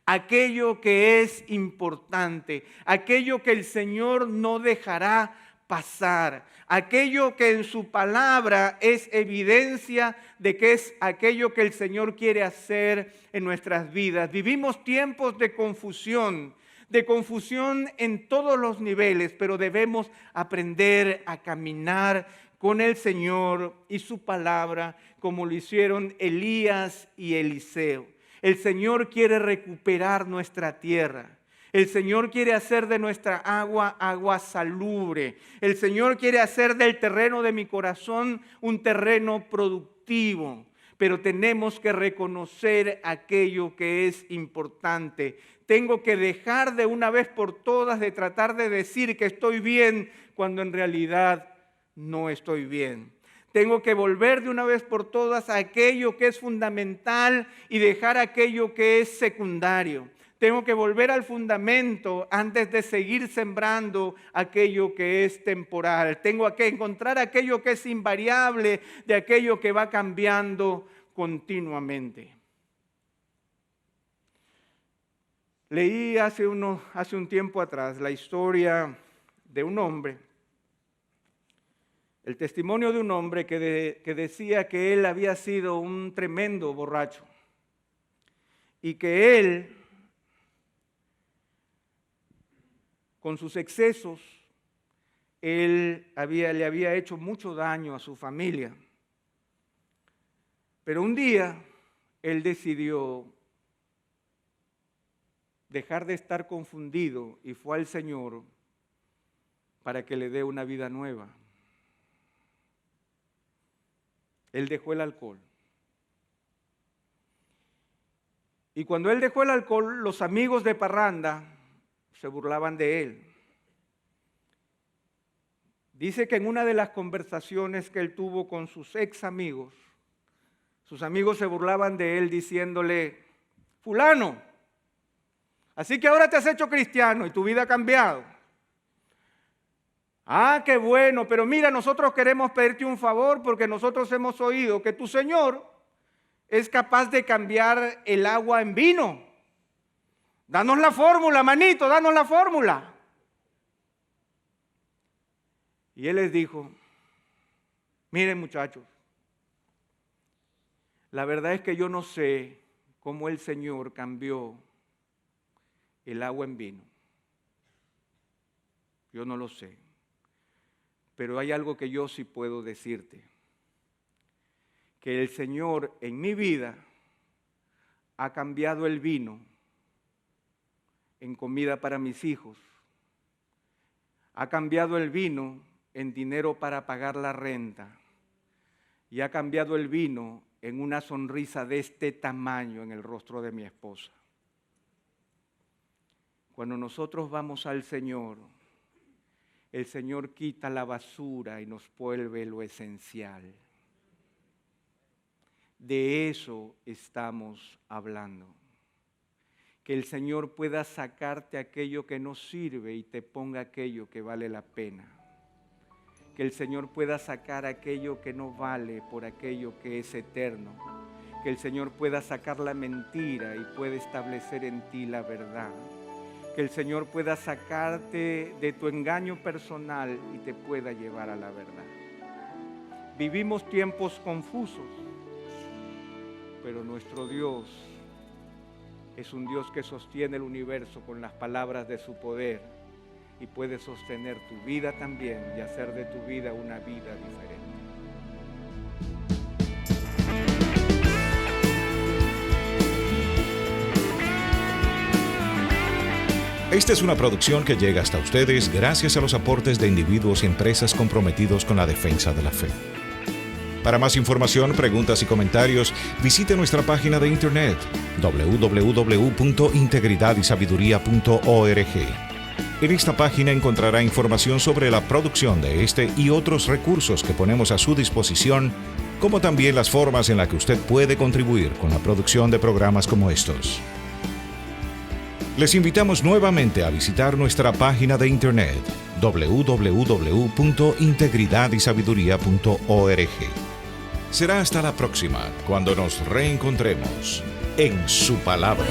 Aquello que es importante, aquello que el Señor no dejará pasar, aquello que en su palabra es evidencia de que es aquello que el Señor quiere hacer en nuestras vidas. Vivimos tiempos de confusión en todos los niveles, pero debemos aprender a caminar con el Señor y su palabra como lo hicieron Elías y Eliseo. El Señor quiere recuperar nuestra tierra. El Señor quiere hacer de nuestra agua salubre. El Señor quiere hacer del terreno de mi corazón un terreno productivo. Pero tenemos que reconocer aquello que es importante. Tengo que dejar de una vez por todas de tratar de decir que estoy bien cuando en realidad no estoy bien. Tengo que volver de una vez por todas a aquello que es fundamental y dejar aquello que es secundario. Tengo que volver al fundamento antes de seguir sembrando aquello que es temporal. Tengo que encontrar aquello que es invariable, de aquello que va cambiando continuamente. Leí hace un tiempo atrás la historia de un hombre, el testimonio de un hombre que decía que él había sido un tremendo borracho y que él, con sus excesos, le había hecho mucho daño a su familia. Pero un día él decidió dejar de estar confundido y fue al Señor para que le dé una vida nueva. Él dejó el alcohol. Y cuando él dejó el alcohol, los amigos de parranda se burlaban de él. Dice que en una de las conversaciones que él tuvo con sus ex amigos, sus amigos se burlaban de él diciéndole: fulano, así que ahora te has hecho cristiano y tu vida ha cambiado. Ah, qué bueno, pero mira, nosotros queremos pedirte un favor porque nosotros hemos oído que tu Señor es capaz de cambiar el agua en vino. Danos la fórmula, manito, danos la fórmula. Y él les dijo: miren, muchachos, la verdad es que yo no sé cómo el Señor cambió el agua en vino. Yo no lo sé. Pero hay algo que yo sí puedo decirte. Que el Señor en mi vida ha cambiado el vino en comida para mis hijos. Ha cambiado el vino en dinero para pagar la renta. Y ha cambiado el vino en una sonrisa de este tamaño en el rostro de mi esposa. Cuando nosotros vamos al Señor, el Señor quita la basura y nos vuelve lo esencial. De eso estamos hablando. Que el Señor pueda sacarte aquello que no sirve y te ponga aquello que vale la pena. Que el Señor pueda sacar aquello que no vale por aquello que es eterno. Que el Señor pueda sacar la mentira y pueda establecer en ti la verdad. Que el Señor pueda sacarte de tu engaño personal y te pueda llevar a la verdad. Vivimos tiempos confusos, pero nuestro Dios es un Dios que sostiene el universo con las palabras de su poder y puede sostener tu vida también y hacer de tu vida una vida diferente. Esta es una producción que llega hasta ustedes gracias a los aportes de individuos y empresas comprometidos con la defensa de la fe. Para más información, preguntas y comentarios, visite nuestra página de internet www.integridadysabiduría.org. En esta página encontrará información sobre la producción de este y otros recursos que ponemos a su disposición, como también las formas en las que usted puede contribuir con la producción de programas como estos. Les invitamos nuevamente a visitar nuestra página de internet www.integridadysabiduría.org. Será hasta la próxima cuando nos reencontremos en su palabra.